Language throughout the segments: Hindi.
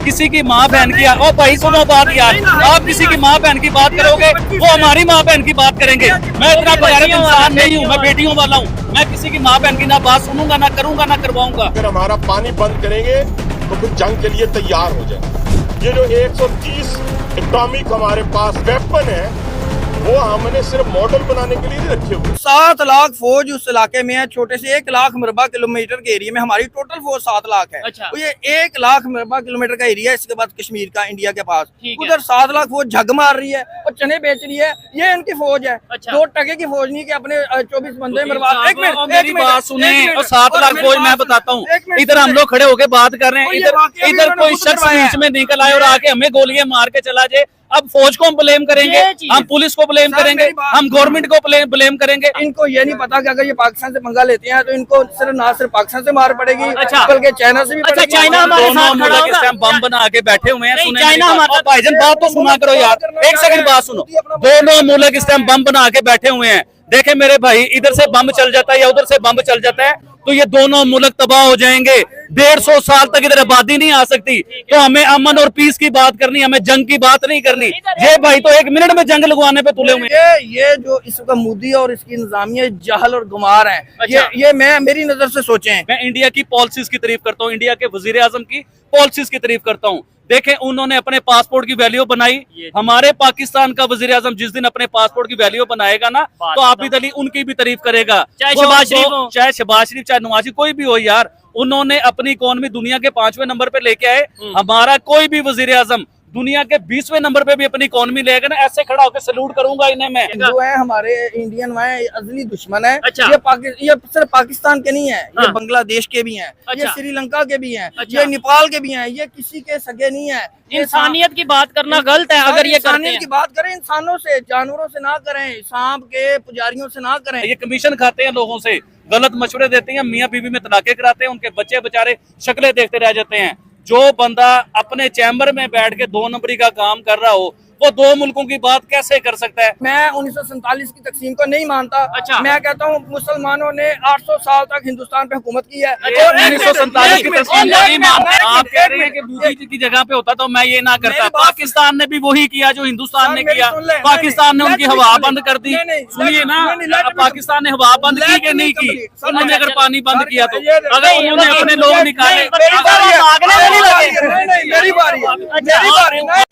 किसी की माँ बहन की ओ भाई सुनो बात यार, आप किसी की माँ बहन की बात करोगे वो हमारी माँ बहन की बात करेंगे। मैं इतना गैरत इंसान नहीं हूँ, मैं बेटियों वाला हूँ। मैं किसी की माँ बहन की ना बात सुनूंगा, ना करूंगा, ना करवाऊंगा। अगर हमारा पानी बंद करेंगे तो फिर जंग के लिए तैयार हो जाए। ये जो 130 एटॉमिक हमारे पास वेपन है वो हमने सिर्फ मॉडल बनाने के लिए नहीं रखे हुए। 7 लाख फौज उस इलाके में है, छोटे से 1 लाख मरबा किलोमीटर के एरिया में हमारी टोटल फौज 7 लाख है। अच्छा। तो ये 1 लाख मरबा किलोमीटर का एरिया है, इसके बाद कश्मीर का इंडिया के पास। ठीक है। उधर 7 लाख फौज झग मार रही है और चने बेच रही है, ये इनकी फौज है। अच्छा। 2 टके की फौज नहीं कि अपने 24 बंदे मरवा। एक और मिनट, मेरी बात सुने, और 7 लाख फौज मैं बताता हूँ। एक मिनट इधर हम लोग खड़े होके बात कर रहे हैं, और ये इधर वाकया भी इधर उन्होंने कोई खुद शख्स करवाया बीच में निकल आए और आके हमें गोलियां मार के चला जाए। अब फौज को हम ब्लेम करेंगे, ये चीज़। हम पुलिस को ब्लेम सर, करेंगे, मेरी बात हम गवर्नमेंट को ब्लेम करेंगे। इनको ये नहीं पता कि अगर ये पाकिस्तान से पंगा लेते हैं तो इनको सिर्फ ना सिर्फ पाकिस्तान से मार पड़ेगी, अच्छा। बल्कि चाइना से भी अच्छा, पड़ेगी। चाइना हमारे दोनों साथ खड़ा मुल्क इस होगा। टाइम बम बना के बैठे हुए हैं। नहीं, सुने चाइना मेरी बात। हमारा- ओ भाईजान बात तो सुना करो यार, एक सेकंड बात सुनो। दोनों मुल्क इस टाइम बम बना के बैठे हुए हैं। देखे मेरे भाई, इधर से बम चल जाता है या उधर से बम चल जाता है तो ये दोनों मुल्क तबाह हो जाएंगे। 150 साल तक इधर आबादी नहीं आ सकती। तो हमें अमन और पीस की बात करनी, हमें जंग की बात नहीं करनी। ये भाई तो 1 मिनट में जंग लगवाने पे तुले हुए हैं। ये जो इसका मोदी और इसकी इंतजामिया जहल और गुमार है। अच्छा। ये मैं मेरी नजर से सोचें। मैं इंडिया की पॉलिसीज की तारीफ करता हूँ, इंडिया के वजीर आजम की पॉलिसीज की तारीफ करता हूँ। देखें, उन्होंने अपने पासपोर्ट की वैल्यू बनाई। हमारे पाकिस्तान का वजीर आजम जिस दिन अपने पासपोर्ट की वैल्यू बनाएगा ना, तो आबिद अली उनकी भी तारीफ करेगा। चाहे शहबाज शरीफ हो। चाहे शहबाज शरीफ, चाहे नवाज शरीफ, कोई भी हो यार। उन्होंने अपनी इकोनॉमी दुनिया के 5वें नंबर पे लेके आए। हमारा कोई भी वजीर आजम दुनिया के 20वें नंबर पे भी अपनी इकोनॉमी लेगा ना, ऐसे खड़ा होकर सैल्यूट करूंगा इन्हें मैं। हिंदू है हमारे, इंडियन है, अजली दुश्मन है। अच्छा। ये सिर्फ पाकिस्तान के नहीं है, ये हाँ। बांग्लादेश के भी हैं, ये अच्छा। श्रीलंका के भी हैं, अच्छा। ये नेपाल के भी हैं, ये किसी के सगे नहीं है। ये इंसानियत की बात करना गलत है अगर ये करते इंसानियत हैं। की बात करें, इंसानों से, जानवरों से ना करें, सांप के पुजारियों से ना करें। ये कमीशन खाते हैं लोगों से, गलत मशवरे देते हैं, मियाँ बीवी में तलाके कराते हैं, उनके बच्चे बेचारे शक्लें देखते रह जाते हैं। जो बंदा अपने चैम्बर में बैठ के 2 नंबरी का काम कर रहा हो, वो 2 मुल्कों की बात कैसे कर सकता है? मैं 1947 की तकसीम को नहीं मानता। अच्छा। मैं कहता हूँ मुसलमानों ने 800 साल तक हिंदुस्तान पे हुकूमत की है। अच्छा, और 1947 की तस्वीर नहीं मानते। आप कह रहे हैं कि मोदी जी की जगह पे होता तो मैं ये ना करता। मेरी बात- पाकिस्तान ने भी वही किया जो हिंदुस्तान ने मेरी किया। सुन ले, पाकिस्तान ने नहीं, उनकी नहीं, हवा नहीं, बंद कर दी। नहीं, नहीं, सुनिए ना, नहीं, let me- पाकिस्तान ने हवा बंद की कि नहीं की? complete, उन्होंने अगर चलो, पानी बंद किया तो, ये- अगर उन्होंने अपने लोग निकाले। मेरी बारी है, भागने में नहीं लगे। नहीं, नहीं, मेरी बारी है, मेरी बारी है।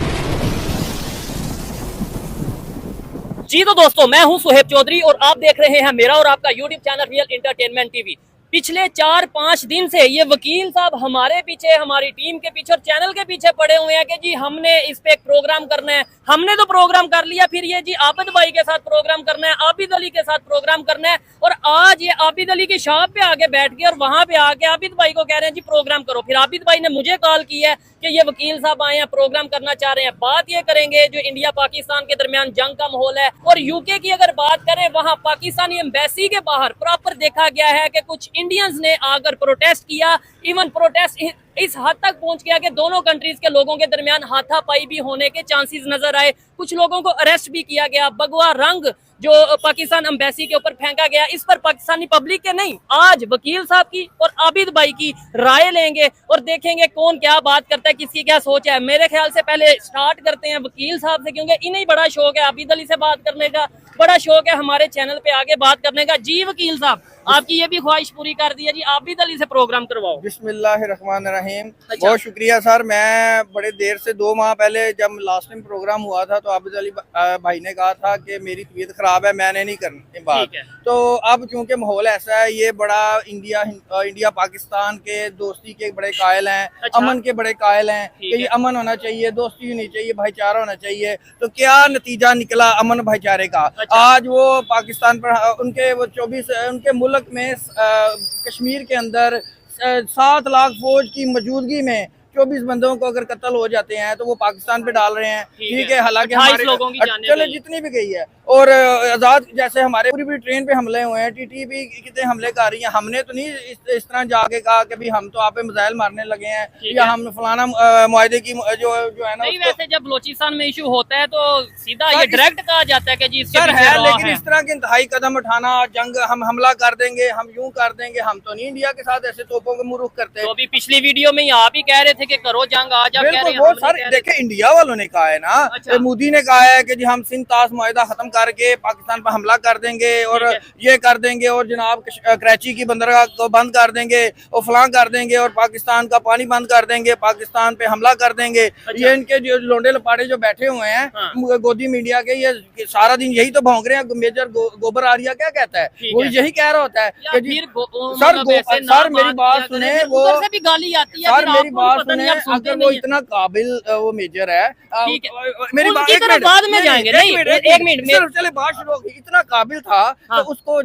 जी तो दोस्तों, मैं हूं सुहेब चौधरी और आप देख रहे हैं मेरा और आपका YouTube channel real entertainment TV. पिछले 4-5 दिन से ये वकील साहब हमारे पीछे, हमारी टीम के पीछे और चैनल के पीछे पड़े हुए हैं कि जी हमने इस पे एक प्रोग्राम करना है। हमने तो प्रोग्राम कर लिया, फिर ये जी आबिद भाई के साथ प्रोग्राम करना है, आबिद अली के साथ प्रोग्राम करना है। और आज ये आबिद अली की शॉप पे आके बैठ गए और वहां पे आके आबिद भाई को कह रहे हैं जी प्रोग्राम करो। फिर आबिद भाई ने मुझे कॉल की है कि ये वकील साहब आए हैं, प्रोग्राम करना चाह रहे हैं। बात ये करेंगे जो इंडिया पाकिस्तान के दरमियान जंग का माहौल है। और यूके की अगर बात करें, वहां पाकिस्तानी एम्बेसी के बाहर प्रॉपर देखा गया है कि कुछ इंडियंस ने आकर प्रोटेस्ट किया। इवन प्रोटेस्ट इस हद तक पहुंच गया कि दोनों कंट्रीज के लोगों के दरमियान हाथापाई भी होने के चांसेस नजर आए। कुछ लोगों को अरेस्ट भी किया गया। भगवा रंग जो पाकिस्तान एम्बेसी के ऊपर फेंका गया, इस पर पाकिस्तानी पब्लिक के नहीं, आज वकील साहब की और आबिद भाई की राय लेंगे और देखेंगे कौन क्या बात करता है, किसकी क्या सोच है। मेरे ख्याल से पहले स्टार्ट करते हैं वकील साहब से, क्योंकि इन्हें बड़ा शौक है आबिद अली से बात करने का, बड़ा शौक है हमारे चैनल पे आगे बात करने का। जी वकील साहब, आपकी ये भी ख्वाहिश पूरी कर दी है जी, आबिद अली से प्रोग्राम करवाओ। बिस्मिल्लाहिर्रहमानिर्रहीम। अच्छा। बहुत शुक्रिया सर। मैं बड़े देर से 2 माह पहले जब लास्ट टाइम प्रोग्राम हुआ था तो आबिद अली भाई ने कहा था कि मेरी तबीयत खराब है, मैंने नहीं करनी बात। ठीक है। तो अब चूंकि माहौल ऐसा है, ये बड़ा इंडिया पाकिस्तान के दोस्ती के बड़े कायल हैं। अच्छा। अमन के बड़े कायल हैं ठीक कि ये है। अमन होना चाहिए, दोस्ती होनी चाहिए, भाईचारा होना चाहिए। तो क्या नतीजा निकला अमन भाईचारे का? अच्छा। आज वो पाकिस्तान पर उनके वो 24 उनके मुल्क में कश्मीर के अंदर 7 लाख फौज की मौजूदगी में 24 बंदों को अगर कत्ल हो जाते हैं तो वो पाकिस्तान पे डाल रहे हैं। ठीक है, हालांकि 28 हमारे लोगों की जानें चले गई। जितनी भी गई है और आज़ाद जैसे हमारे पूरी ट्रेन पे हमले हुए हैं, टीटी भी कितने हमले कर रही है। हमने तो नहीं इस तरह जाके कहा कि भाई हम तो आप पे मिसाइल मारने लगे हैं या हम फलाना मुआहदे की जो है ना। नहीं, वैसे जब बलोचिस्तान में इशू होता है तो सीधा ये डायरेक्ट कहा जाता है कि जी इसके सर पीछे है, रॉ लेकिन है। इस तरह के इंतहाई कदम उठाना, जंग हम हमला कर देंगे, हम यूं कर देंगे, हम तो नहीं इंडिया के साथ ऐसे तोपों को मुरुख करते। तो अभी पिछली वीडियो में आप ही कह रहे थे कि करो जंग, आज आप कह रहे बिल्कुल, हैं वो हम नहीं सर कह रहे। देखे इंडिया वालों ने कहा है ना, अच्छा। मोदी ने कहा है कि जी हम सिंध ताश मुआहदा खत्म करके पाकिस्तान पर हमला कर देंगे और ठीक ये कर देंगे और जनाब कराची की बंदरगाह को बंद कर देंगे और फलां कर देंगे और पाकिस्तान का पानी बंद कर देंगे, पाकिस्तान पे हमला कर देंगे। ये इनके जो लोंडे लपाड़े जो बैठे हुए हैं हाँ। गोदी मीडिया के, ये सारा दिन यही तो भौंक रहे हैं। मेजर गोबर आर्या क्या कहता है, ठीक वो है। यही कह रहा होता है या कि जी फिर सर सर मेरी बात सुने, वो उधर से भी गाली आती है, सर फिर मेरी आपको बात पता नहीं, सुने, आप सुनते अगर नहीं वो हैं। इतना काबिल वो मेजर है, ठीक है। मेरी उनकी एक तरफ मिनट, बाद में जाएंगे। नहीं, एक मिनट में- सर चले बात शुरू होगी। इतना काबिल था हाँ। तो उसको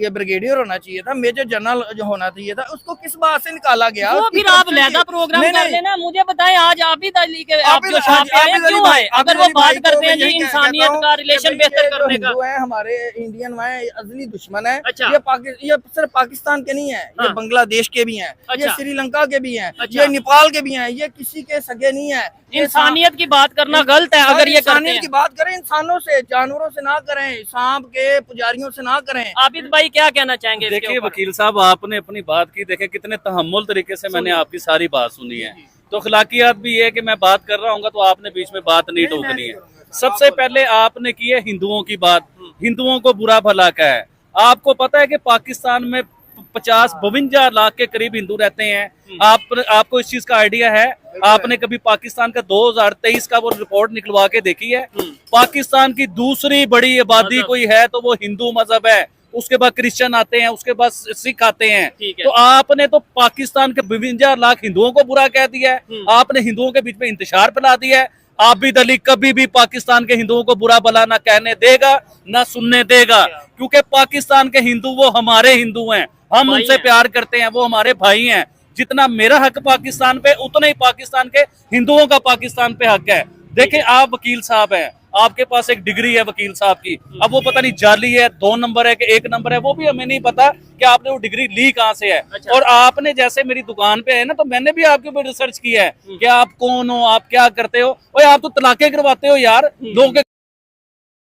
ये ब्रिगेडियर होना चाहिए था, मेजर जनरल जो होना चाहिए था, उसको किस बात से निकाला गया? वो उसकी फिर आप करप्शन लहदा की- प्रोग्राम नहीं, कर नहीं, लेना। मुझे बताएं आज आबिद अली के आप आबिद जो छाप अली आए भाई, क्यों आए? आबिद अगर वो अली बात भाई को करते हैं मैं जी यही इंसानियत कहता हूं का कि रिलेशन भाई बेहतर ये जो करने का। हिंदू है हमारे इंडियन है, ये असली दुश्मन है। अच्छा। ये सिर्फ पाकिस्तान के नहीं है, ये हाँ। बांग्लादेश के भी हैं, ये अच्छा। श्रीलंका के भी हैं, अच्छा। ये नेपाल के भी हैं, ये किसी के सगे नहीं है। ये इंसानियत की बात करना गलत है अगर ये करते इंसानियत हैं। की बात करें, इंसानों से, जानवरों से ना करें, सांप के पुजारियों से ना करें। आबिद भाई क्या कहना चाहेंगे इसके देखिए ऊपर? वकील साहब, आपने अपनी बात की, देखिए कितने तहम्मुल तरीके से मैंने आपकी सारी बात सुनी है। तो अखलाकियात भी ये है कि मैं बात कर रहा हूँ तो आपने बीच में बात नहीं टोकनी है। सबसे पहले आपने की है हिंदुओं की बात, हिंदुओं को बुरा भला का है। आपको पता है कि पाकिस्तान में 52 लाख के करीब हिंदू रहते हैं। आपको इस चीज का आइडिया है? आपने कभी पाकिस्तान का 2023 का वो रिपोर्ट निकलवा के देखी है? पाकिस्तान की दूसरी बड़ी आबादी कोई है तो वो हिंदू मजहब है, उसके बाद क्रिश्चियन आते हैं, उसके बाद सिख आते हैं। ठीक है। तो आपने तो पाकिस्तान के 52 लाख हिंदुओं को बुरा कह दिया है, आपने हिंदुओं के बीच में इंतशार फैला दिया है। आबिद अली कभी भी पाकिस्तान के हिंदुओं को बुरा भला ना कहने देगा ना सुनने देगा, क्योंकि पाकिस्तान के हिंदू वो हमारे हिंदू हैं, हम भाई उनसे हैं। प्यार करते हैं, वो हमारे भाई हैं। जितना मेरा हक पाकिस्तान पे, उतना ही पाकिस्तान के हिंदुओं का पाकिस्तान पे हक है। देखिए आप वकील साहब हैं, आपके पास एक डिग्री है वकील साहब की, अब वो पता नहीं जाली है, 2 नंबर है कि 1 नंबर है, वो भी हमें नहीं पता कि आपने वो डिग्री ली कहाँ से है। अच्छा। और आपने जैसे मेरी दुकान पे है ना, तो मैंने भी आपके ऊपर रिसर्च किया है कि आप कौन हो, आप क्या करते हो। और आप तो तलाके करवाते हो यार, लोगों के